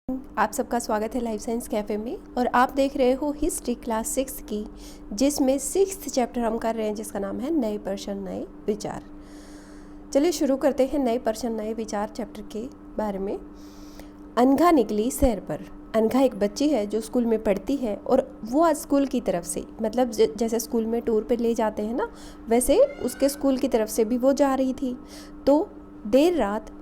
आप सबका स्वागत है लाइफ साइंस कैफ़े में। और आप देख रहे हो हिस्ट्री क्लास 6 की, जिसमें 6th चैप्टर हम कर रहे हैं, जिसका नाम है नए प्रश्न नए विचार। चलिए शुरू करते हैं नए प्रश्न नए विचार चैप्टर के बारे में। अनघा निकली सैर पर। अनघा एक बच्ची है जो स्कूल में पढ़ती है, और वो आज स्कूल की तरफ से, मतलब जैसे स्कूल में टूर पे ले जाते हैं ना, वैसे उसके स्कूल की तरफ से भी वो जा रही थी। तो देर रात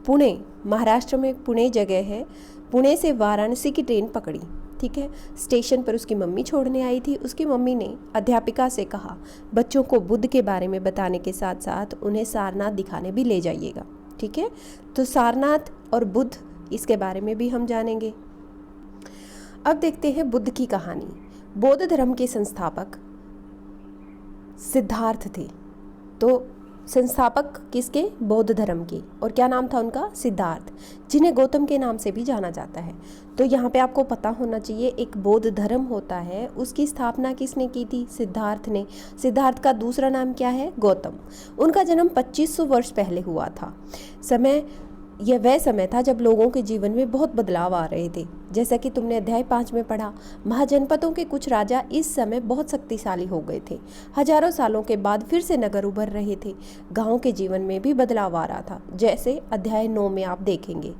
पुणे, महाराष्ट्र में पुणे जगह है, पुणे से वाराणसी की ट्रेन पकड़ी। ठीक है, स्टेशन पर उसकी मम्मी छोड़ने आई थी। उसकी मम्मी ने अध्यापिका से कहा, बच्चों को बुद्ध के बारे में बताने के साथ साथ उन्हें सारनाथ दिखाने भी ले जाइएगा। ठीक है, तो सारनाथ और बुद्ध, इसके बारे में भी हम जानेंगे। अब देखते हैं बुद्ध की कहानी। बौद्ध धर्म के संस्थापक सिद्धार्थ थे। तो संस्थापक किसके? बौद्ध धर्म के। और क्या नाम था उनका? सिद्धार्थ, जिन्हें गौतम के नाम से भी जाना जाता है। तो यहाँ पे आपको पता होना चाहिए, एक बौद्ध धर्म होता है, उसकी स्थापना किसने की थी? सिद्धार्थ ने। सिद्धार्थ का दूसरा नाम क्या है? गौतम। उनका जन्म 2500 वर्ष पहले हुआ था। यह वह समय था जब लोगों के जीवन में बहुत बदलाव आ रहे थे। जैसा कि तुमने अध्याय 5 में पढ़ा, महाजनपदों के कुछ राजा इस समय बहुत शक्तिशाली हो गए थे। हजारों सालों के बाद फिर से नगर उभर रहे थे। गांव के जीवन में भी बदलाव आ रहा था, जैसे अध्याय 9 में आप देखेंगे।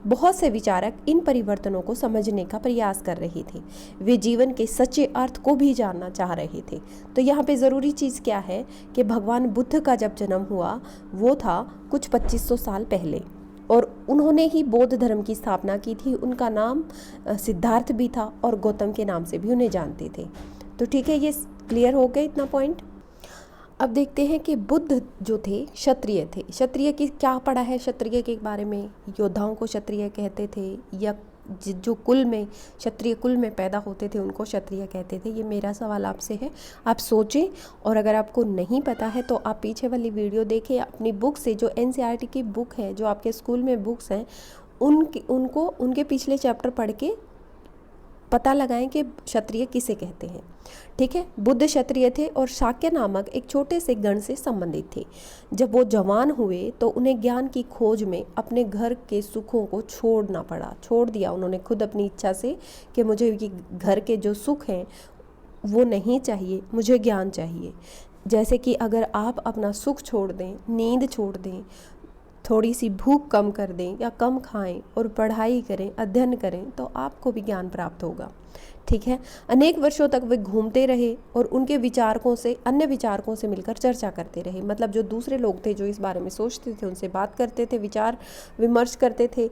बहुत से विचारक इन परिवर्तनों को समझने का प्रयास कर रहे थे। वे जीवन के सच्चे अर्थ को भी जानना चाह रहे थे। तो यहाँ पे ज़रूरी चीज़ क्या है कि भगवान बुद्ध का जब जन्म हुआ वो था कुछ 2500 साल पहले, और उन्होंने ही बौद्ध धर्म की स्थापना की थी। उनका नाम सिद्धार्थ भी था, और गौतम के नाम से भी उन्हें जानते थे। तो ठीक है, ये क्लियर हो गया इतना पॉइंट। अब देखते हैं कि बुद्ध जो थे क्षत्रिय थे। क्षत्रिय की क्या पढ़ा है? क्षत्रिय के बारे में, योद्धाओं को क्षत्रिय कहते थे, या जो कुल में, क्षत्रिय कुल में पैदा होते थे उनको क्षत्रिय कहते थे। ये मेरा सवाल आपसे है, आप सोचें। और अगर आपको नहीं पता है तो आप पीछे वाली वीडियो देखें, अपनी बुक से, जो एनसीईआरटी की बुक है, जो आपके स्कूल में बुक्स हैं, उनके पिछले चैप्टर पढ़ के पता लगाएं कि क्षत्रिय किसे कहते हैं। ठीक है, बुद्ध क्षत्रिय थे और शाक्य नामक एक छोटे से गण से संबंधित थे। जब वो जवान हुए तो उन्हें ज्ञान की खोज में अपने घर के सुखों को छोड़ना पड़ा। छोड़ दिया उन्होंने खुद अपनी इच्छा से कि मुझे ये घर के जो सुख हैं वो नहीं चाहिए, मुझे ज्ञान चाहिए। जैसे कि अगर आप अपना सुख छोड़ दें, नींद छोड़ दें, थोड़ी सी भूख कम कर दें या कम खाएं और पढ़ाई करें, अध्ययन करें, तो आपको भी ज्ञान प्राप्त होगा। ठीक है, अनेक वर्षों तक वे घूमते रहे और उनके विचारकों से, अन्य विचारकों से मिलकर चर्चा करते रहे। मतलब जो दूसरे लोग थे जो इस बारे में सोचते थे, उनसे बात करते थे, विचार विमर्श करते थे।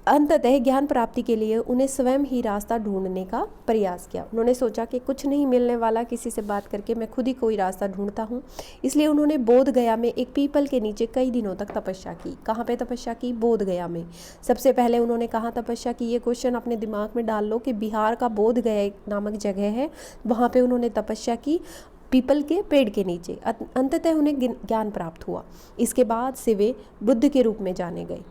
अंततः ज्ञान प्राप्ति के लिए उन्हें स्वयं ही रास्ता ढूंढने का प्रयास किया। उन्होंने सोचा कि कुछ नहीं मिलने वाला किसी से बात करके, मैं खुद ही कोई रास्ता ढूंढता हूँ। इसलिए उन्होंने बोध गया में एक पीपल के नीचे कई दिनों तक तपस्या की। कहाँ पे तपस्या की? बोध गया में। सबसे पहले उन्होंने कहाँ तपस्या की? ये क्वेश्चन अपने दिमाग में डाल लो कि बिहार का बोध गया नामक जगह है, वहाँ पर उन्होंने तपस्या की, पीपल के पेड़ के नीचे। अंततः उन्हें ज्ञान प्राप्त हुआ। इसके बाद से वे बुद्ध के रूप में जाने गए,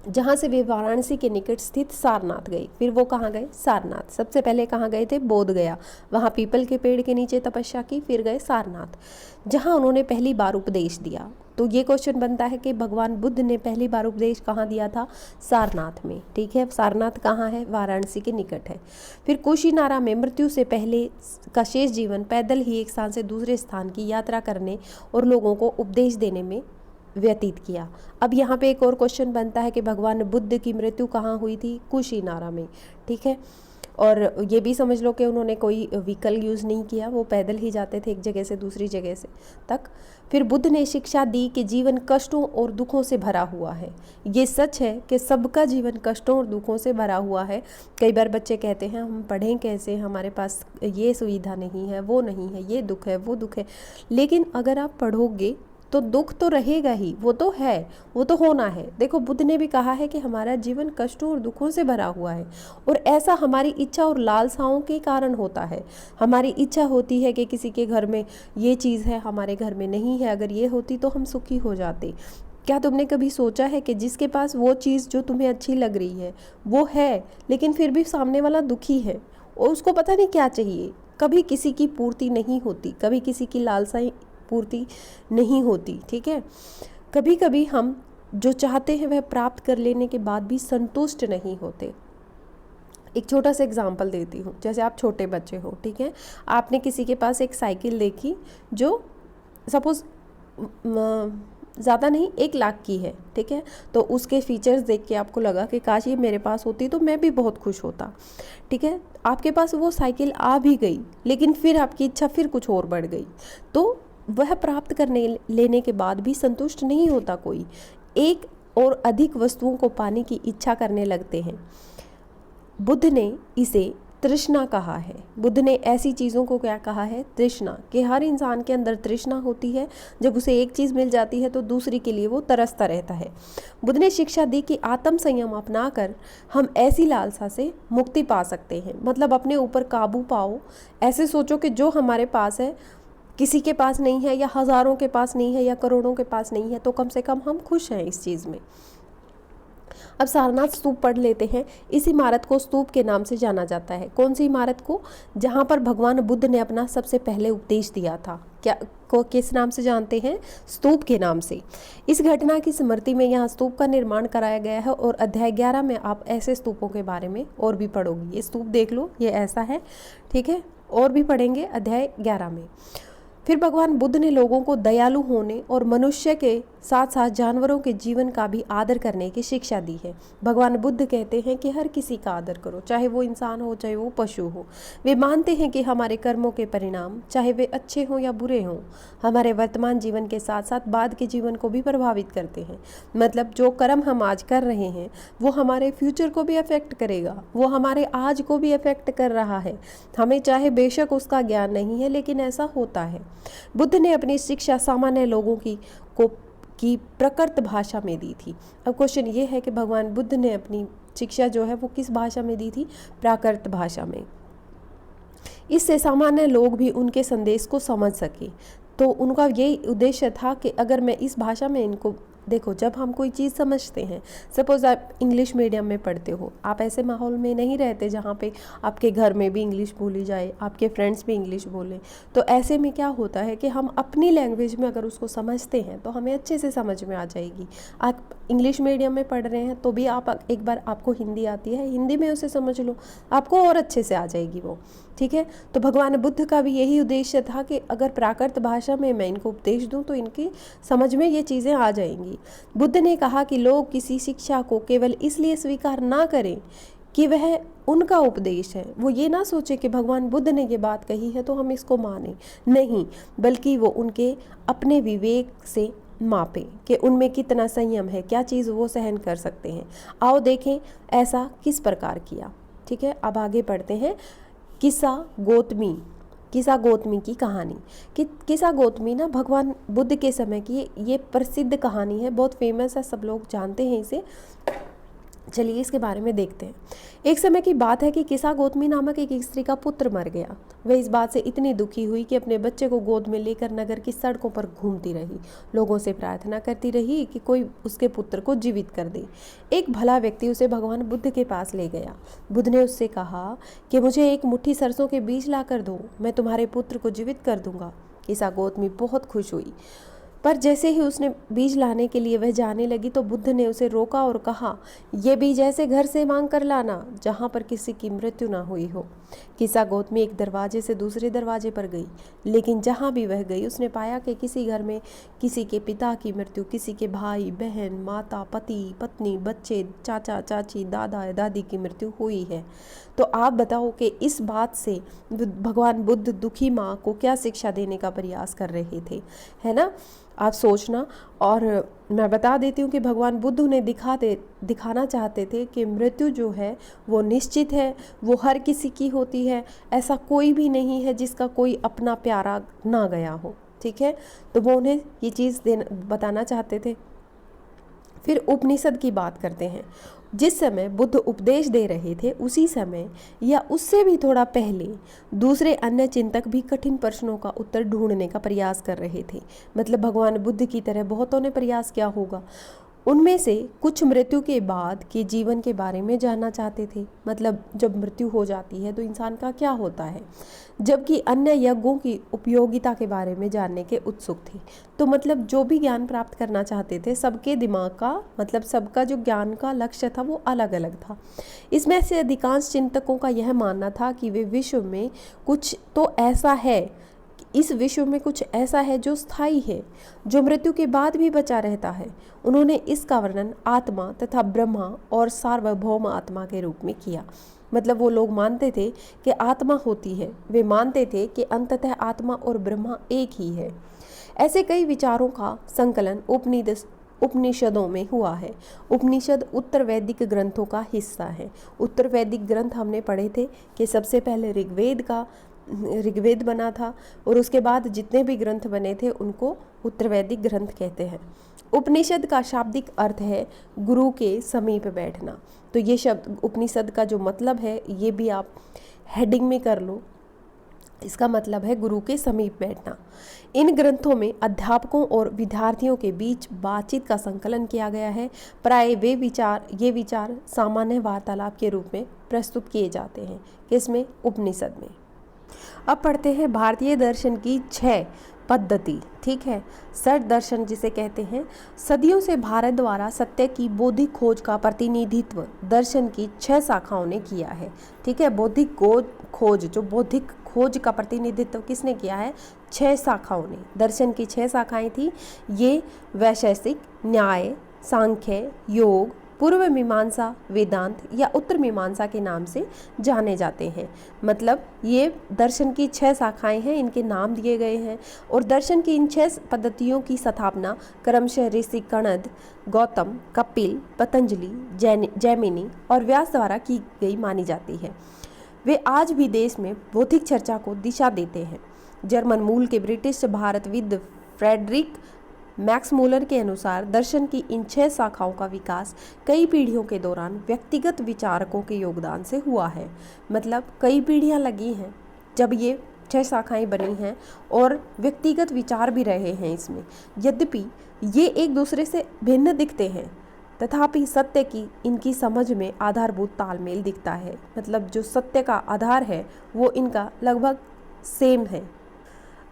जहाँ से वे वाराणसी के निकट स्थित सारनाथ गए। फिर वो कहाँ गए? सारनाथ। सबसे पहले कहाँ गए थे? बोध गया, वहाँ पीपल के पेड़ के नीचे तपस्या की। फिर गए सारनाथ, जहाँ उन्होंने पहली बार उपदेश दिया। तो ये क्वेश्चन बनता है कि भगवान बुद्ध ने पहली बार उपदेश कहाँ दिया था? सारनाथ में। ठीक है, सारनाथ कहाँ है? वाराणसी के निकट है। फिर कुशीनारा में मृत्यु से पहले का शेष जीवन पैदल ही एक स्थान से दूसरे स्थान की यात्रा करने और लोगों को उपदेश देने में व्यतीत किया। अब यहाँ पे एक और क्वेश्चन बनता है कि भगवान बुद्ध की मृत्यु कहाँ हुई थी? कुशीनारा में। ठीक है, और ये भी समझ लो कि उन्होंने कोई व्हीकल यूज़ नहीं किया, वो पैदल ही जाते थे एक जगह से दूसरी जगह से तक। फिर बुद्ध ने शिक्षा दी कि जीवन कष्टों और दुखों से भरा हुआ है। ये सच है कि सबका जीवन कष्टों और दुखों से भरा हुआ है। कई बार बच्चे कहते हैं हम पढ़ें कैसे, हमारे पास ये सुविधा नहीं है, वो नहीं है, ये दुख है, वो दुख है। लेकिन अगर आप पढ़ोगे तो दुख तो रहेगा ही, वो तो है, वो तो होना है। देखो, बुद्ध ने भी कहा है कि हमारा जीवन कष्टों और दुखों से भरा हुआ है, और ऐसा हमारी इच्छा और लालसाओं के कारण होता है। हमारी इच्छा होती है कि किसी के घर में ये चीज़ है, हमारे घर में नहीं है, अगर ये होती तो हम सुखी हो जाते। क्या तुमने कभी सोचा है कि जिसके पास वो चीज़ जो तुम्हें अच्छी लग रही है वो है, लेकिन फिर भी सामने वाला दुखी है और उसको पता नहीं क्या चाहिए? कभी किसी की पूर्ति नहीं होती, कभी किसी की लालसाएं पूर्ति नहीं होती। ठीक है, कभी कभी हम जो चाहते हैं वह प्राप्त कर लेने के बाद भी संतुष्ट नहीं होते। एक छोटा सा एग्जांपल देती हूँ। जैसे आप छोटे बच्चे हो, ठीक है, आपने किसी के पास एक साइकिल देखी जो सपोज़ ज़्यादा नहीं 1 लाख की है, ठीक है, तो उसके फीचर्स देख के आपको लगा कि काश ये मेरे पास होती तो मैं भी बहुत खुश होता, ठीक है। आपके पास वो साइकिल आ भी गई, लेकिन फिर आपकी इच्छा फिर कुछ और बढ़ गई, तो वह प्राप्त करने लेने के बाद भी संतुष्ट नहीं होता कोई, एक और अधिक वस्तुओं को पाने की इच्छा करने लगते हैं। बुद्ध ने इसे तृष्णा कहा है। बुद्ध ने ऐसी चीज़ों को क्या कहा है? तृष्णा। कि हर इंसान के अंदर तृष्णा होती है, जब उसे एक चीज़ मिल जाती है तो दूसरी के लिए वो तरसता रहता है। बुद्ध ने शिक्षा दी कि आत्म संयम अपनाकर हम ऐसी लालसा से मुक्ति पा सकते हैं। मतलब अपने ऊपर काबू पाओ, ऐसे सोचो कि जो हमारे पास है किसी के पास नहीं है, या हज़ारों के पास नहीं है, या करोड़ों के पास नहीं है, तो कम से कम हम खुश हैं इस चीज़ में। अब सारनाथ स्तूप पढ़ लेते हैं। इस इमारत को स्तूप के नाम से जाना जाता है। कौन सी इमारत को? जहाँ पर भगवान बुद्ध ने अपना सबसे पहले उपदेश दिया था। क्या को किस नाम से जानते हैं? स्तूप के नाम से। इस घटना की स्मृति में यहाँ स्तूप का निर्माण कराया गया है, और अध्याय 11 में आप ऐसे स्तूपों के बारे में और भी पढ़ोगी। ये स्तूप देख लो, ये ऐसा है, ठीक है, और भी पढ़ेंगे अध्याय 11 में। फिर भगवान बुद्ध ने लोगों को दयालु होने और मनुष्य के साथ साथ जानवरों के जीवन का भी आदर करने की शिक्षा दी है। भगवान बुद्ध कहते हैं कि हर किसी का आदर करो, चाहे वो इंसान हो चाहे वो पशु हो। वे मानते हैं कि हमारे कर्मों के परिणाम, चाहे वे अच्छे हों या बुरे हों, हमारे वर्तमान जीवन के साथ साथ बाद के जीवन को भी प्रभावित करते हैं। मतलब जो कर्म हम आज कर रहे हैं वो हमारे फ्यूचर को भी अफेक्ट करेगा, वो हमारे आज को भी अफेक्ट कर रहा है। हमें चाहे बेशक उसका ज्ञान नहीं है, लेकिन ऐसा होता है। बुद्ध ने अपनी शिक्षा सामान्य लोगों की प्रकृत भाषा में दी थी। अब क्वेश्चन ये है कि भगवान बुद्ध ने अपनी शिक्षा जो है वो किस भाषा में दी थी? प्राकृत भाषा में। इससे सामान्य लोग भी उनके संदेश को समझ सके। तो उनका यही उद्देश्य था कि अगर मैं इस भाषा में इनको देखो, जब हम कोई चीज़ समझते हैं, सपोज़ आप इंग्लिश मीडियम में पढ़ते हो, आप ऐसे माहौल में नहीं रहते जहाँ पे आपके घर में भी इंग्लिश बोली जाए, आपके फ्रेंड्स भी इंग्लिश बोलें। तो ऐसे में क्या होता है कि हम अपनी लैंग्वेज में अगर उसको समझते हैं तो हमें अच्छे से समझ में आ जाएगी। आप इंग्लिश मीडियम में पढ़ रहे हैं तो भी आप एक बार आपको हिंदी आती है, हिंदी में उसे समझ लो, आपको और अच्छे से आ जाएगी वो, ठीक है। तो भगवान बुद्ध का भी यही उद्देश्य था कि अगर प्राकृत भाषा में मैं इनको उपदेश दूं तो इनकी समझ में ये चीज़ें आ जाएंगी। बुद्ध ने कहा कि लोग किसी शिक्षा को केवल इसलिए स्वीकार ना करें कि वह उनका उपदेश है। वो ये ना सोचे कि भगवान बुद्ध ने ये बात कही है तो हम इसको माने, नहीं, बल्कि वो उनके अपने विवेक से मापें कि उनमें कितना संयम है, क्या चीज़ वो सहन कर सकते हैं। आओ देखें ऐसा किस प्रकार किया, ठीक है। अब आगे पढ़ते हैं। किस्सा गौतमी की कहानी। किस्सा गौतमी ना भगवान बुद्ध के समय की ये प्रसिद्ध कहानी है, बहुत फेमस है, सब लोग जानते हैं इसे। चलिए इसके बारे में देखते हैं। एक समय की बात है कि किस्सा गौतमी नामक एक स्त्री का पुत्र मर गया। वह इस बात से इतनी दुखी हुई कि अपने बच्चे को गोद में लेकर नगर की सड़कों पर घूमती रही, लोगों से प्रार्थना करती रही कि कोई उसके पुत्र को जीवित कर दे। एक भला व्यक्ति उसे भगवान बुद्ध के पास ले गया। बुद्ध ने उससे कहा कि मुझे एक मुट्ठी सरसों के बीज ला कर दो, मैं तुम्हारे पुत्र को जीवित कर दूंगा। किस्सा गौतमी बहुत खुश हुई, पर जैसे ही उसने बीज लाने के लिए वह जाने लगी तो बुद्ध ने उसे रोका और कहा, ये बीज ऐसे घर से मांग कर लाना जहाँ पर किसी की मृत्यु ना हुई हो। किस्सा गौतमी एक दरवाजे से दूसरे दरवाजे पर गई, लेकिन जहाँ भी वह गई उसने पाया कि किसी घर में किसी के पिता की मृत्यु, किसी के भाई बहन, माता, पति, पत्नी, बच्चे, चाचा चाची, दादा दादी की मृत्यु हुई है। तो आप बताओ कि इस बात से भगवान बुद्ध दुखी माँ को क्या शिक्षा देने का प्रयास कर रहे थे, है ना। आप सोचना। और मैं बता देती हूँ कि भगवान बुद्ध उन्हें दिखाना चाहते थे कि मृत्यु जो है वो निश्चित है, वो हर किसी की होती है, ऐसा कोई भी नहीं है जिसका कोई अपना प्यारा ना गया हो, ठीक है। तो वो उन्हें ये चीज़ बताना चाहते थे। फिर उपनिषद की बात करते हैं। जिस समय बुद्ध उपदेश दे रहे थे उसी समय या उससे भी थोड़ा पहले दूसरे अन्य चिंतक भी कठिन प्रश्नों का उत्तर ढूंढने का प्रयास कर रहे थे। मतलब भगवान बुद्ध की तरह बहुतों ने प्रयास किया होगा। उनमें से कुछ मृत्यु के बाद के जीवन के बारे में जानना चाहते थे, मतलब जब मृत्यु हो जाती है तो इंसान का क्या होता है, जबकि अन्य यज्ञों की उपयोगिता के बारे में जानने के उत्सुक थे। तो मतलब जो भी ज्ञान प्राप्त करना चाहते थे, सबके दिमाग का मतलब सबका जो ज्ञान का लक्ष्य था वो अलग अलग था। इसमें से अधिकांश चिंतकों का यह मानना था कि वे विश्व में कुछ तो ऐसा है, इस विश्व में कुछ ऐसा है जो स्थायी है, जो मृत्यु के बाद भी बचा रहता है। उन्होंने इसका वर्णन आत्मा तथा ब्रह्मा और सार्वभौम आत्मा के रूप में किया। मतलब वो लोग मानते थे कि आत्मा होती है, वे मानते थे कि अंततः आत्मा और ब्रह्मा एक ही है। ऐसे कई विचारों का संकलन उपनिषदों में हुआ है। उपनिषद उत्तर वैदिक ग्रंथों का हिस्सा है। उत्तर वैदिक ग्रंथ हमने पढ़े थे कि सबसे पहले ऋग्वेद बना था और उसके बाद जितने भी ग्रंथ बने थे उनको उत्तर वैदिक ग्रंथ कहते हैं। उपनिषद का शाब्दिक अर्थ है गुरु के समीप बैठना। तो ये शब्द उपनिषद का जो मतलब है ये भी आप हेडिंग में कर लो, इसका मतलब है गुरु के समीप बैठना। इन ग्रंथों में अध्यापकों और विद्यार्थियों के बीच बातचीत का संकलन किया गया है। प्राय ये विचार सामान्य वार्तालाप के रूप में प्रस्तुत किए जाते हैं। किसमें? उपनिषद में। अब पढ़ते हैं भारतीय दर्शन की 6 पद्धति। ठीक है, सर दर्शन जिसे कहते हैं। सदियों से भारत द्वारा सत्य की बौद्धिक खोज का प्रतिनिधित्व दर्शन की 6 शाखाओं ने किया है। ठीक है, बौद्धिक खोज का प्रतिनिधित्व किसने किया है? 6 शाखाओं ने। दर्शन की 6 शाखाएं थी। ये वैशेषिक, न्याय, सांख्य, योग, पूर्व मीमांसा, वेदांत या उत्तर मीमांसा के नाम से जाने जाते हैं। मतलब ये दर्शन की 6 शाखाएं हैं, इनके नाम दिए गए हैं। और दर्शन की इन 6 पद्धतियों की स्थापना क्रमशः ऋषि कणद, गौतम, कपिल, पतंजलि, जैमिनी और व्यास द्वारा की गई मानी जाती है। वे आज भी देश में बौद्धिक चर्चा को दिशा देते हैं। जर्मन मूल के ब्रिटिश भारतविद फ्रेडरिक मैक्स मूलर के अनुसार दर्शन की इन 6 शाखाओं का विकास कई पीढ़ियों के दौरान व्यक्तिगत विचारकों के योगदान से हुआ है। मतलब कई पीढ़ियां लगी हैं जब ये 6 शाखाएं बनी हैं और व्यक्तिगत विचार भी रहे हैं इसमें। यद्यपि ये एक दूसरे से भिन्न दिखते हैं, तथापि सत्य की इनकी समझ में आधारभूत तालमेल दिखता है। मतलब जो सत्य का आधार है वो इनका लगभग सेम है।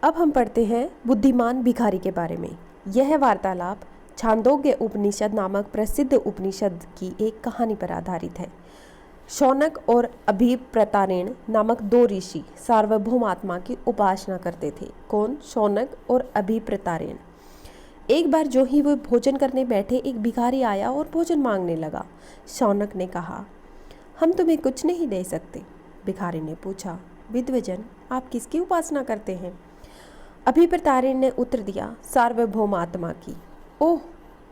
अब हम पढ़ते हैं बुद्धिमान भिखारी के बारे में। यह वार्तालाप छांदोग्य उपनिषद नामक प्रसिद्ध उपनिषद की एक कहानी पर आधारित है। शौनक और अभिप्रतारेण नामक 2 ऋषि सार्वभौम आत्मा की उपासना करते थे। कौन? शौनक और अभिप्रतारेण। एक बार जो ही वो भोजन करने बैठे, एक भिखारी आया और भोजन मांगने लगा। शौनक ने कहा, हम तुम्हें कुछ नहीं दे सकते। भिखारी ने पूछा, विद्वजन, आप किसकी उपासना करते हैं? अभिप्रतारेण ने उत्तर दिया, सार्वभौम आत्मा की। ओह,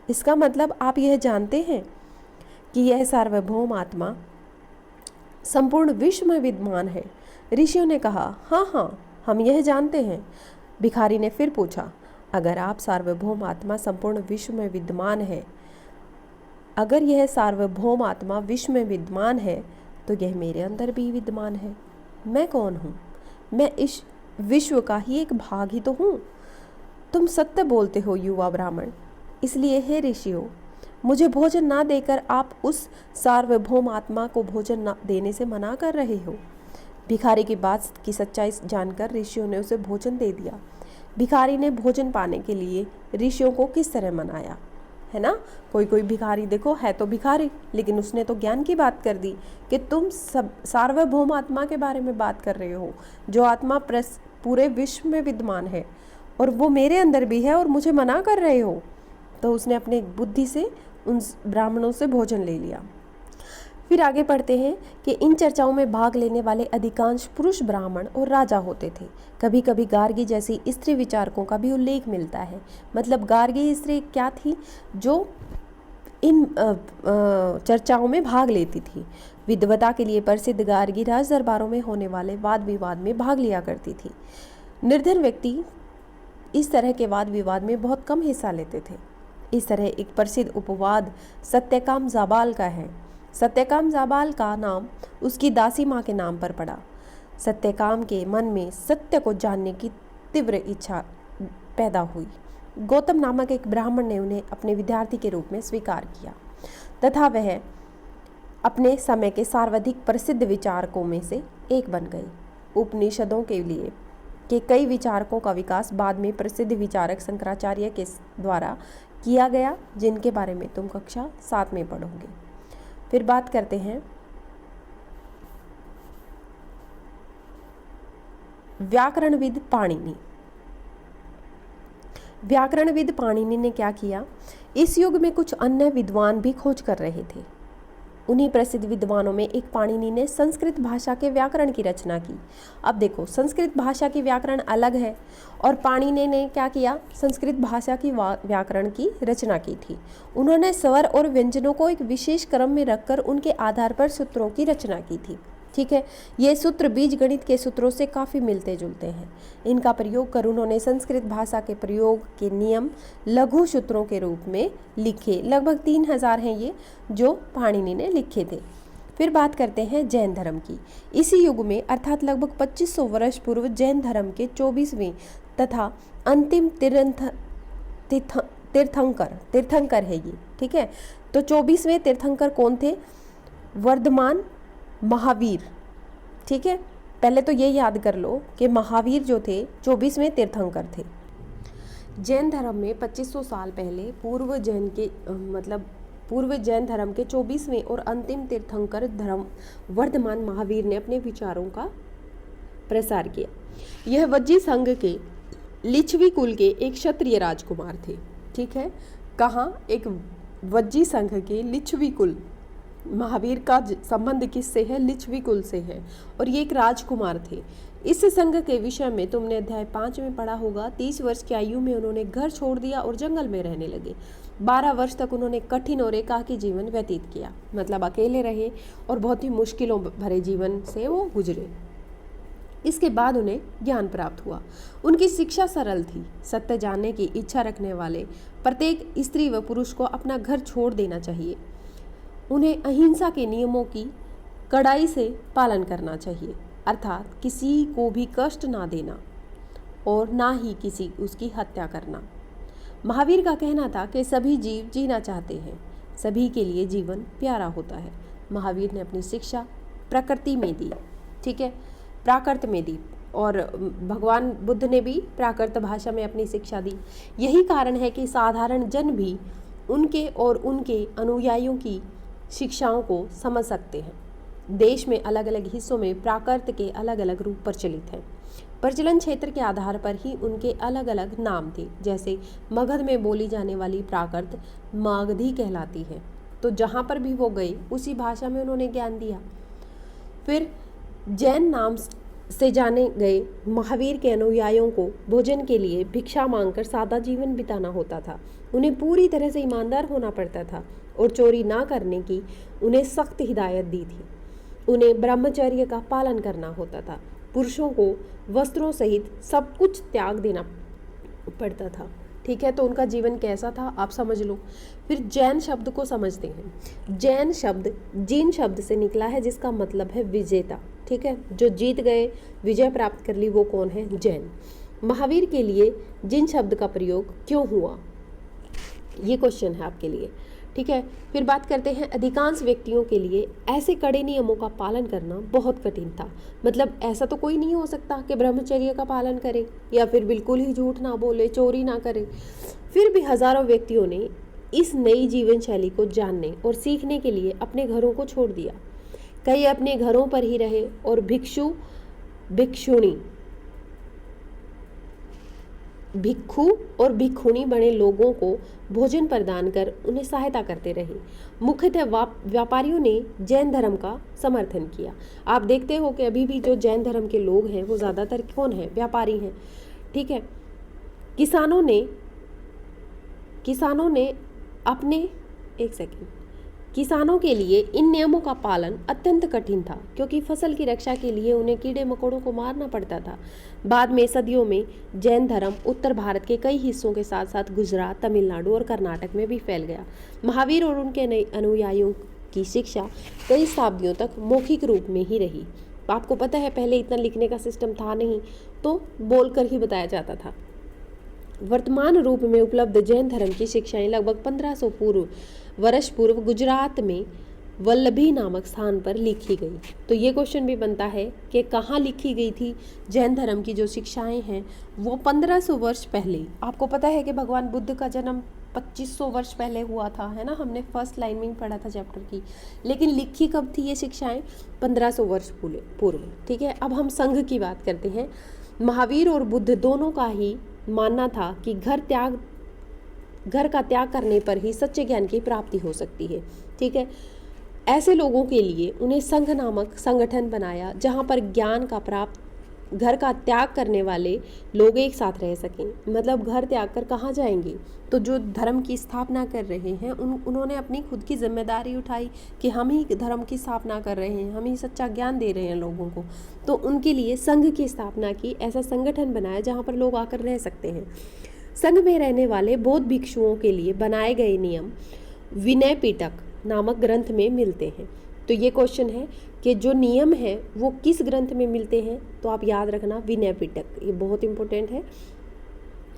इसका मतलब आप यह जानते हैं कि यह सार्वभौम आत्मा संपूर्ण विश्व में विद्यमान है। ऋषियों ने कहा, हाँ, हम यह जानते हैं। भिखारी ने फिर पूछा, अगर आप सार्वभौम आत्मा संपूर्ण विश्व में विद्यमान है, अगर यह सार्वभौम आत्मा विश्व में विद्यमान है तो यह मेरे अंदर भी विद्यमान है। मैं कौन हूँ? मैं इस विश्व का ही एक भाग ही तो हूँ। तुम सत्य बोलते हो युवा ब्राह्मण, इसलिए हे ऋषियों, मुझे भोजन ना देकर आप उस सार्वभौम आत्मा को भोजन ना देने से मना कर रहे हो। भिखारी की बात की सच्चाई जानकर ऋषियों ने उसे भोजन दे दिया। भिखारी ने भोजन पाने के लिए ऋषियों को किस तरह मनाया, है ना? कोई भिखारी देखो है तो भिखारी, लेकिन उसने तो ज्ञान की बात कर दी कि तुम सब सार्वभौम आत्मा के बारे में बात कर रहे हो, जो आत्मा पूरे विश्व में विद्यमान है और वो मेरे अंदर भी है और मुझे मना कर रहे हो। तो उसने अपने बुद्धि से उन ब्राह्मणों से भोजन ले लिया। फिर आगे पढ़ते हैं कि इन चर्चाओं में भाग लेने वाले अधिकांश पुरुष ब्राह्मण और राजा होते थे। कभी कभी गार्गी जैसी स्त्री विचारकों का भी उल्लेख मिलता है। मतलब गार्गी स्त्री क्या थी? जो इन चर्चाओं में भाग लेती थी। विद्वता के लिए प्रसिद्ध गार्गी राज दरबारों में होने वाले वाद विवाद में भाग लिया करती थी। निर्धन व्यक्ति इस तरह के वाद विवाद में बहुत कम हिस्सा लेते थे। इस तरह एक प्रसिद्ध उपवाद सत्यकाम जाबाल का है। सत्यकाम जाबाल का नाम उसकी दासी माँ के नाम पर पड़ा। सत्यकाम के मन में सत्य को जानने की तीव्र इच्छा पैदा हुई। गौतम नामक एक ब्राह्मण ने उन्हें अपने विद्यार्थी के रूप में स्वीकार किया तथा वह अपने समय के सर्वाधिक प्रसिद्ध विचारकों में से एक बन गए। उपनिषदों के लिए के कई विचारकों का विकास बाद में प्रसिद्ध विचारक शंकराचार्य के द्वारा किया गया, जिनके बारे में तुम कक्षा 7 में पढ़ोगे। फिर बात करते हैं व्याकरणविद पाणिनि। व्याकरणविद पाणिनि ने क्या किया, इस युग में कुछ अन्य विद्वान भी खोज कर रहे थे। उन्हीं प्रसिद्ध विद्वानों में एक पाणिनि ने संस्कृत भाषा के व्याकरण की रचना की। अब देखो, संस्कृत भाषा की व्याकरण अलग है और पाणिनि ने क्या किया, संस्कृत भाषा की व्याकरण की रचना की थी। उन्होंने स्वर और व्यंजनों को एक विशेष क्रम में रखकर उनके आधार पर सूत्रों की रचना की थी। ठीक है, ये सूत्र बीज गणित के सूत्रों से काफ़ी मिलते जुलते हैं। इनका प्रयोग कर उन्होंने संस्कृत भाषा के प्रयोग के नियम लघु सूत्रों के रूप में लिखे। लगभग 3000 हैं ये जो पाणिनि ने लिखे थे। फिर बात करते हैं जैन धर्म की। इसी युग में अर्थात लगभग 2500 वर्ष पूर्व जैन धर्म के 24वें तथा अंतिम तीर्थंकर है ये। ठीक है, तो 24वें तीर्थंकर कौन थे, वर्धमान महावीर। ठीक है, पहले तो ये याद कर लो कि महावीर जो थे 24वें तीर्थंकर थे। जैन धर्म में 2500 साल पहले पूर्व जैन धर्म के 24वें और अंतिम तीर्थंकर धर्म वर्धमान महावीर ने अपने विचारों का प्रसार किया। यह वज्जी संघ के लिच्छवी कुल के एक क्षत्रिय राजकुमार थे। ठीक है, कहाँ, एक वज्जी संघ के लिच्छवी कुल, महावीर का संबंध किससे है, लिच्छवी कुल से है, और ये एक राजकुमार थे। इस संघ के विषय में तुमने अध्याय 5 में पढ़ा होगा। 30 वर्ष की आयु में उन्होंने घर छोड़ दिया और जंगल में रहने लगे। 12 वर्ष तक उन्होंने कठिन और एकाकी जीवन व्यतीत किया, मतलब अकेले रहे और बहुत ही मुश्किलों भरे जीवन से वो गुजरे। इसके बाद उन्हें ज्ञान प्राप्त हुआ। उनकी शिक्षा सरल थी। सत्य जानने की इच्छा रखने वाले प्रत्येक स्त्री व पुरुष को अपना घर छोड़ देना चाहिए। उन्हें अहिंसा के नियमों की कड़ाई से पालन करना चाहिए, अर्थात किसी को भी कष्ट ना देना और ना ही किसी उसकी हत्या करना। महावीर का कहना था कि सभी जीव जीना चाहते हैं, सभी के लिए जीवन प्यारा होता है। महावीर ने अपनी शिक्षा प्रकृति में दी। ठीक है, प्राकृत में दी, और भगवान बुद्ध ने भी प्राकृत भाषा में अपनी शिक्षा दी। यही कारण है कि साधारण जन भी उनके और उनके अनुयायियों की शिक्षाओं को समझ सकते हैं। देश में अलग अलग हिस्सों में प्राकृत के अलग अलग रूप प्रचलित हैं। प्रचलन क्षेत्र के आधार पर ही उनके अलग अलग नाम थे। जैसे मगध में बोली जाने वाली प्राकृत मागधी कहलाती है, तो जहाँ पर भी वो गए उसी भाषा में उन्होंने ज्ञान दिया। फिर जैन नाम से जाने गए महावीर के अनुयायियों को भोजन के लिए भिक्षा मांगकर सादा जीवन बिताना होता था। उन्हें पूरी तरह से ईमानदार होना पड़ता था और चोरी ना करने की उन्हें सख्त हिदायत दी थी। उन्हें ब्रह्मचर्य का पालन करना होता था। पुरुषों को वस्त्रों सहित सब कुछ त्याग देना पड़ता था। ठीक है, तो उनका जीवन कैसा था आप समझ लो। फिर जैन शब्द को समझते हैं। जैन शब्द जीन शब्द से निकला है, जिसका मतलब है विजेता। ठीक है, जो जीत गए, विजय प्राप्त कर ली, वो कौन है, जैन। महावीर के लिए जिन शब्द का प्रयोग क्यों हुआ, ये क्वेश्चन है आपके लिए। ठीक है, फिर बात करते हैं अधिकांश व्यक्तियों के लिए ऐसे कड़े नियमों का पालन करना बहुत कठिन था। मतलब ऐसा तो कोई नहीं हो सकता कि ब्रह्मचर्य का पालन करे या फिर बिल्कुल ही झूठ ना बोले, चोरी ना करे। फिर भी हजारों व्यक्तियों ने इस नई जीवन शैली को जानने और सीखने के लिए अपने घरों को छोड़ दिया। कई अपने घरों पर ही रहे और भिक्षु भिक्षु और भिक्षुणी बने लोगों को भोजन प्रदान कर उन्हें सहायता करते रहे। मुख्यतः व्यापारियों ने जैन धर्म का समर्थन किया। आप देखते हो कि अभी भी जो जैन धर्म के लोग हैं वो ज़्यादातर कौन है, व्यापारी हैं। ठीक है, किसानों के लिए इन नियमों का पालन अत्यंत कठिन था, क्योंकि फसल की रक्षा के लिए उन्हें कीड़े मकोड़ों को मारना पड़ता था। बाद में सदियों में जैन धर्म उत्तर भारत के कई हिस्सों के साथ साथ गुजरात, तमिलनाडु और कर्नाटक में भी फैल गया। महावीर और उनके नए अनुयायियों की शिक्षा कई शताब्दियों तक मौखिक रूप में ही रही। आपको पता है पहले इतना लिखने का सिस्टम था नहीं, तो बोलकर ही बताया जाता था। वर्तमान रूप में उपलब्ध जैन धर्म की शिक्षाएं लगभग 1500 वर्ष पूर्व गुजरात में वल्लभी नामक स्थान पर लिखी गई। तो ये क्वेश्चन भी बनता है कि कहाँ लिखी गई थी जैन धर्म की जो शिक्षाएं हैं वो 1500 वर्ष पहले। आपको पता है कि भगवान बुद्ध का जन्म 2500 वर्ष पहले हुआ था, है ना, हमने फर्स्ट लाइन में ही पढ़ा था चैप्टर की। लेकिन लिखी कब थी ये शिक्षाएं? 1500 वर्ष पूर्व। ठीक है, अब हम संघ की बात करते हैं। महावीर और बुद्ध दोनों का ही मानना था कि घर का त्याग करने पर ही सच्चे ज्ञान की प्राप्ति हो सकती है। ठीक है, ऐसे लोगों के लिए उन्हें संघ नामक संगठन बनाया जहाँ पर ज्ञान का प्राप्त घर का त्याग करने वाले लोग एक साथ रह सकें। मतलब घर त्याग कर कहाँ जाएंगे? तो जो धर्म की स्थापना कर रहे हैं उन्होंने अपनी खुद की जिम्मेदारी उठाई कि हम ही धर्म की स्थापना कर रहे हैं, हम ही सच्चा ज्ञान दे रहे हैं लोगों को। तो उनके लिए संघ की स्थापना की, ऐसा संगठन बनाया जहाँ पर लोग आकर रह सकते हैं। संघ में रहने वाले बौद्ध भिक्षुओं के लिए बनाए गए नियम विनय पिटक नामक ग्रंथ में मिलते हैं। तो ये क्वेश्चन है कि जो नियम है वो किस ग्रंथ में मिलते हैं? तो आप याद रखना विनय पिटक, ये बहुत इंपॉर्टेंट है।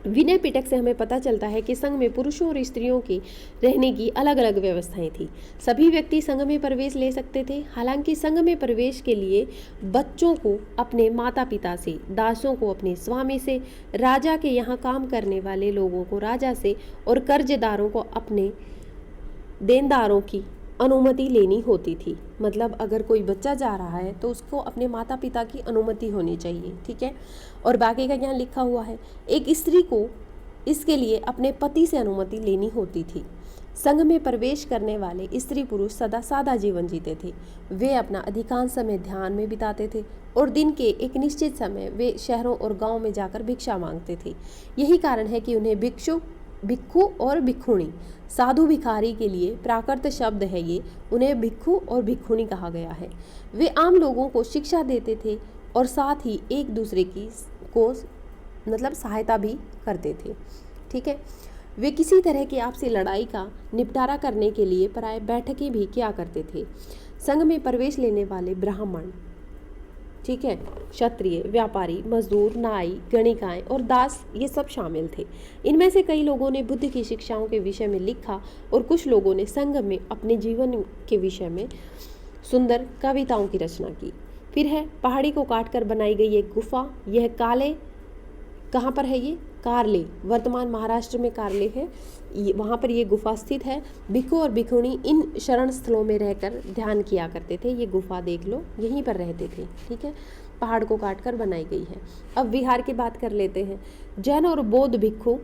विनय पिटक से हमें पता चलता है कि संघ में पुरुषों और स्त्रियों की रहने की अलग अलग व्यवस्थाएं थी। सभी व्यक्ति संघ में प्रवेश ले सकते थे। हालांकि संघ में प्रवेश के लिए बच्चों को अपने माता पिता से, दासों को अपने स्वामी से, राजा के यहाँ काम करने वाले लोगों को राजा से और कर्जदारों को अपने देनदारों की अनुमति लेनी होती थी। मतलब अगर कोई बच्चा जा रहा है तो उसको अपने माता पिता की अनुमति होनी चाहिए। ठीक है, और बाकी का यहाँ लिखा हुआ है। एक स्त्री को इसके लिए अपने पति से अनुमति लेनी होती थी। संघ में प्रवेश करने वाले स्त्री पुरुष सदा सादा जीवन जीते थे। वे अपना अधिकांश समय ध्यान में बिताते थे और दिन के एक निश्चित समय वे शहरों और गाँव में जाकर भिक्षा मांगते थे। यही कारण है कि उन्हें भिक्खु और भिक्षुणी, साधु भिखारी के लिए प्राकृत शब्द है ये, उन्हें भिक्खु और भिक्षुणी कहा गया है। वे आम लोगों को शिक्षा देते थे और साथ ही एक दूसरे को मतलब सहायता भी करते थे। ठीक है, वे किसी तरह की आपसी लड़ाई का निपटारा करने के लिए प्राय बैठकें भी किया करते थे। संघ में प्रवेश लेने वाले ब्राह्मण, ठीक है, क्षत्रिय, व्यापारी, मजदूर, नाई, गणिकाएं और दास, ये सब शामिल थे। इनमें से कई लोगों ने बुद्ध की शिक्षाओं के विषय में लिखा और कुछ लोगों ने संघ में अपने जीवन के विषय में सुंदर कविताओं की रचना की। फिर है पहाड़ी को काटकर बनाई गई एक गुफा। यह कहाँ पर है? ये कारले, वर्तमान महाराष्ट्र में कारले है, वहाँ पर ये गुफा स्थित है। भिक्खु और भिक्षुणी इन शरण स्थलों में रहकर ध्यान किया करते थे। ये गुफा देख लो, यहीं पर रहते थे। ठीक है, पहाड़ को काटकर बनाई गई है। अब विहार की बात कर लेते हैं। जैन और बौद्ध भिक्खु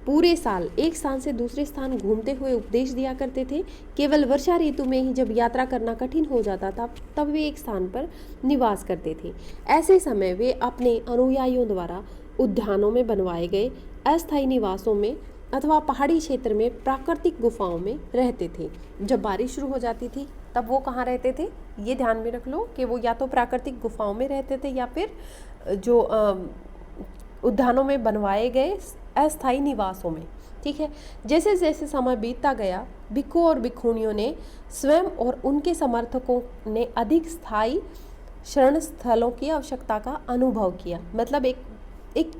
पूरे साल एक स्थान से दूसरे स्थान घूमते हुए उपदेश दिया करते थे। केवल वर्षा ऋतु में ही जब यात्रा करना कठिन हो जाता था तब वे एक स्थान पर निवास करते थे। ऐसे समय वे अपने अनुयायियों द्वारा उद्यानों में बनवाए गए अस्थायी निवासों में अथवा पहाड़ी क्षेत्र में प्राकृतिक गुफाओं में रहते थे। जब बारिश शुरू हो जाती थी तब वो कहाँ रहते थे? ये ध्यान में रख लो कि वो या तो प्राकृतिक गुफाओं में रहते थे या फिर जो उद्यानों में बनवाए गए अस्थायी निवासों में। ठीक है, जैसे जैसे समय बीतता गया भिक्खु और भिक्षुणियों ने स्वयं और उनके समर्थकों ने अधिक स्थायी शरण स्थलों की आवश्यकता का अनुभव किया। मतलब एक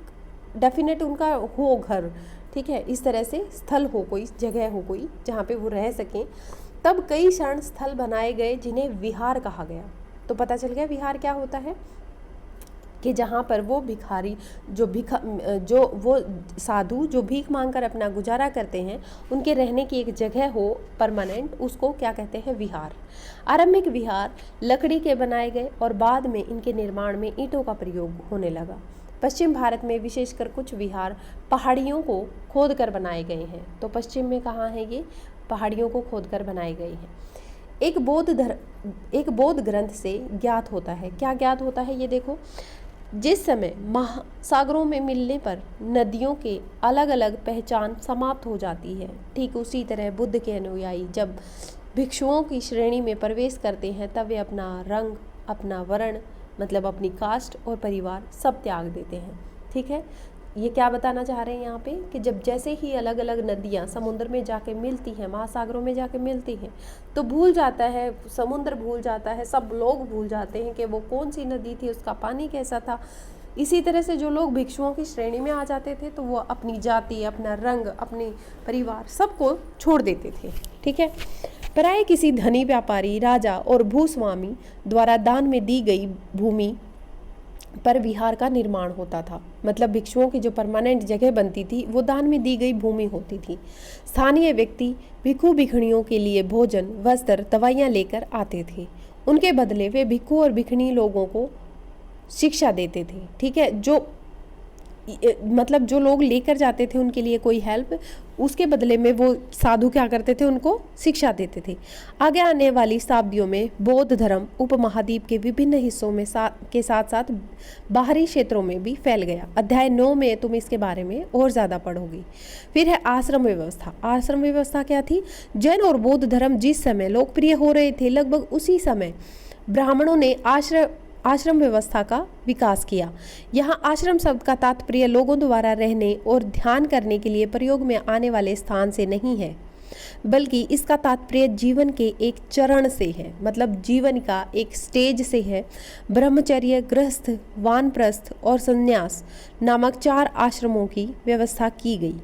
डेफिनेट उनका हो घर, ठीक है, इस तरह से स्थल हो, कोई जगह हो कोई जहाँ पे वो रह सकें। तब कई शरण स्थल बनाए गए जिन्हें विहार कहा गया। तो पता चल गया विहार क्या होता है कि जहाँ पर वो भिखारी जो वो साधु जो भीख मांगकर अपना गुजारा करते हैं उनके रहने की एक जगह हो परमानेंट, उसको क्या कहते हैं? विहार। आरंभिक विहार लकड़ी के बनाए गए और बाद में इनके निर्माण में ईंटों का प्रयोग होने लगा। पश्चिम भारत में विशेषकर कुछ विहार पहाड़ियों को खोदकर बनाए गए हैं। तो पश्चिम में कहाँ है? ये पहाड़ियों को खोदकर बनाए गए हैं। एक बौद्ध ग्रंथ से ज्ञात होता है। क्या ज्ञात होता है? ये देखो, जिस समय महासागरों में मिलने पर नदियों के अलग अलग पहचान समाप्त हो जाती है, ठीक उसी तरह बुद्ध के अनुयायी जब भिक्षुओं की श्रेणी में प्रवेश करते हैं तब वे अपना रंग, अपना वर्ण, मतलब अपनी कास्ट और परिवार सब त्याग देते हैं। ठीक है, ये क्या बताना चाह रहे हैं यहाँ पे कि जब जैसे ही अलग अलग नदियाँ समुद्र में जाके मिलती हैं, महासागरों में जाके मिलती हैं, तो भूल जाता है समुद्र, भूल जाता है, सब लोग भूल जाते हैं कि वो कौन सी नदी थी, उसका पानी कैसा था, इसी तरह से जो लोग भिक्षुओं की श्रेणी में आ जाते थे तो वो अपनी जाति, अपना रंग, अपने परिवार सबको छोड़ देते थे। ठीक है। प्राय किसी धनी व्यापारी, राजा और भूस्वामी द्वारा दान में दी गई भूमि पर विहार का निर्माण होता था। मतलब भिक्षुओं की जो परमानेंट जगह बनती थी वो दान में दी गई भूमि होती थी। स्थानीय व्यक्ति भिक्षु भिक्षुणियों के लिए भोजन, वस्त्र, दवाइयाँ लेकर आते थे। उनके बदले वे भिक्षु और भिक्षुणी लोगों को शिक्षा देते थे। ठीक है। मतलब जो लोग लेकर जाते थे उनके लिए कोई हेल्प, उसके बदले में वो साधु क्या करते थे, उनको शिक्षा देते थे। आगे आने वाली शताब्दियों में बौद्ध धर्म उपमहाद्वीप के विभिन्न हिस्सों में के साथ साथ बाहरी क्षेत्रों में भी फैल गया। अध्याय 9 में तुम इसके बारे में और ज़्यादा पढ़ोगी। फिर है आश्रम व्यवस्था। आश्रम व्यवस्था क्या थी? जैन और बौद्ध धर्म जिस समय लोकप्रिय हो रहे थे, लगभग उसी समय ब्राह्मणों ने आश्रम व्यवस्था का विकास किया। यहाँ आश्रम शब्द का तात्पर्य लोगों द्वारा रहने और ध्यान करने के लिए प्रयोग में आने वाले स्थान से नहीं है, बल्कि इसका तात्पर्य जीवन के एक चरण से है। मतलब जीवन का एक स्टेज से है। ब्रह्मचर्य, गृहस्थ, वानप्रस्थ और संन्यास नामक 4 आश्रमों की व्यवस्था की गई।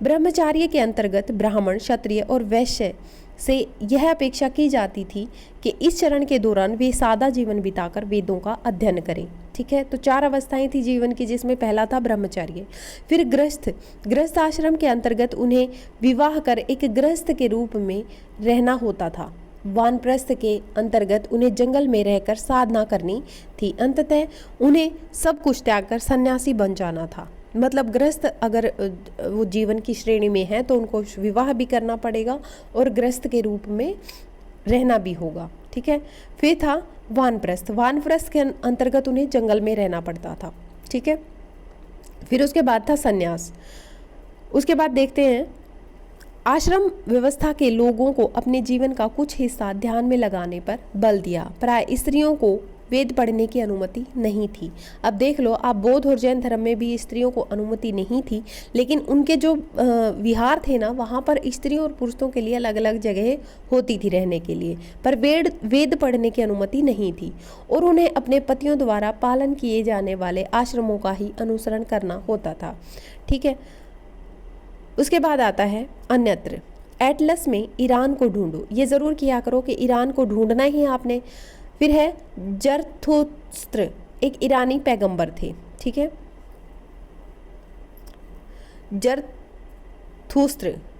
ब्रह्मचार्य के अंतर्गत ब्राह्मण, क्षत्रिय और वैश्य से यह अपेक्षा की जाती थी कि इस चरण के दौरान वे सादा जीवन बिताकर वेदों का अध्ययन करें। ठीक है। तो 4 अवस्थाएं थी जीवन की, जिसमें पहला था ब्रह्मचर्य। फिर गृहस्थ आश्रम के अंतर्गत उन्हें विवाह कर एक गृहस्थ के रूप में रहना होता था। वानप्रस्थ के अंतर्गत उन्हें जंगल में रहकर साधना करनी थी। अंततः उन्हें सब कुछ त्याग कर सन्यासी बन जाना था। मतलब गृहस्थ अगर वो जीवन की श्रेणी में है तो उनको विवाह भी करना पड़ेगा और गृहस्थ के रूप में रहना भी होगा। ठीक है। फिर था वानप्रस्थ। वानप्रस्थ के अंतर्गत उन्हें जंगल में रहना पड़ता था। ठीक है। फिर उसके बाद था संन्यास। उसके बाद देखते हैं, आश्रम व्यवस्था के लोगों को अपने जीवन का कुछ हिस्सा ध्यान में लगाने पर बल दिया। प्राय स्त्रियों को वेद पढ़ने की अनुमति नहीं थी। अब देख लो, आप बौद्ध और जैन धर्म में भी स्त्रियों को अनुमति नहीं थी, लेकिन उनके जो विहार थे ना, वहाँ पर स्त्रियों और पुरुषों के लिए अलग अलग जगह होती थी रहने के लिए, पर वेद पढ़ने की अनुमति नहीं थी और उन्हें अपने पतियों द्वारा पालन किए जाने वाले आश्रमों का ही अनुसरण करना होता था। ठीक है। उसके बाद आता है अन्यत्र। एटलस में ईरान को ढूंढो। ये ज़रूर किया करो कि ईरान को ढूंढना ही है आपने। फिर है जरथुस्त्र, एक ईरानी पैगंबर थे। ठीक है।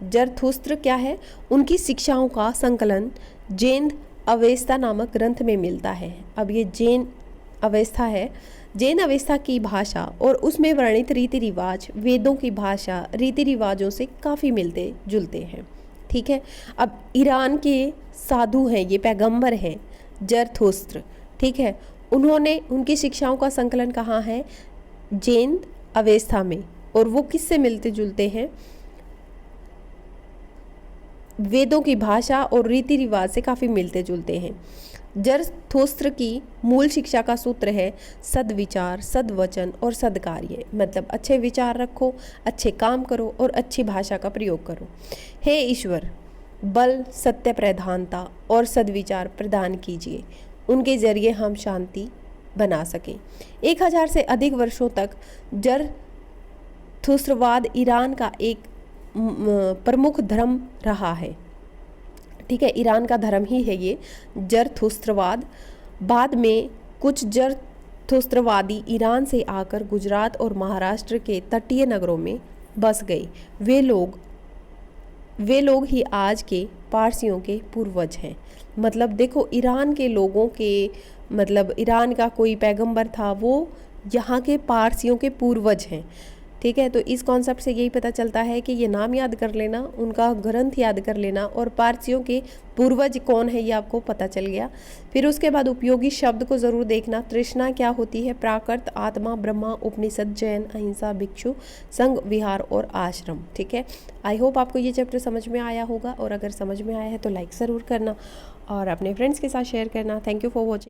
जरथुस्त्र क्या है? उनकी शिक्षाओं का संकलन जैन अवेस्ता नामक ग्रंथ में मिलता है। अब ये जैन अवेस्ता है। जैन अवेस्ता की भाषा और उसमें वर्णित रीति रिवाज वेदों की भाषा रीति रिवाजों से काफ़ी मिलते जुलते हैं। ठीक है। अब ईरान के साधु हैं, ये पैगंबर हैं जरथुस्त्र। ठीक है। उन्होंने उनकी शिक्षाओं का संकलन कहाँ है? जैन अवेस्ता में। और वो किससे मिलते जुलते हैं? वेदों की भाषा और रीति रिवाज से काफ़ी मिलते जुलते हैं। जरथुस्त्र की मूल शिक्षा का सूत्र है सद्विचार, सद्वचन और सद्कार्य। मतलब अच्छे विचार रखो, अच्छे काम करो और अच्छी भाषा का प्रयोग करो। हे ईश्वर, बल, सत्य प्रधानता और सद्विचार प्रदान कीजिए, उनके जरिए हम शांति बना सकें। 1000 से अधिक वर्षों तक जरथुस्त्रवाद ईरान का एक प्रमुख धर्म रहा है। ठीक है। ईरान का धर्म ही है ये जरथुस्त्रवाद। बाद में कुछ जरथुस्त्रवादी ईरान से आकर गुजरात और महाराष्ट्र के तटीय नगरों में बस गए। वे लोग ही आज के पारसियों के पूर्वज हैं। मतलब देखो, ईरान के लोगों के, मतलब ईरान का कोई पैगंबर था, वो यहाँ के पारसियों के पूर्वज हैं। ठीक है। तो इस कॉन्सेप्ट से यही पता चलता है कि ये नाम याद कर लेना, उनका ग्रंथ याद कर लेना और पारसियों के पूर्वज कौन है ये आपको पता चल गया। फिर उसके बाद उपयोगी शब्द को ज़रूर देखना। तृष्णा क्या होती है? प्राकृत, आत्मा, ब्रह्मा, उपनिषद, जैन, अहिंसा, भिक्षु, संघ, विहार और आश्रम। ठीक है। आई होप आपको ये चैप्टर समझ में आया होगा, और अगर समझ में आया है तो लाइक ज़रूर करना और अपने फ्रेंड्स के साथ शेयर करना। Thank you for watching.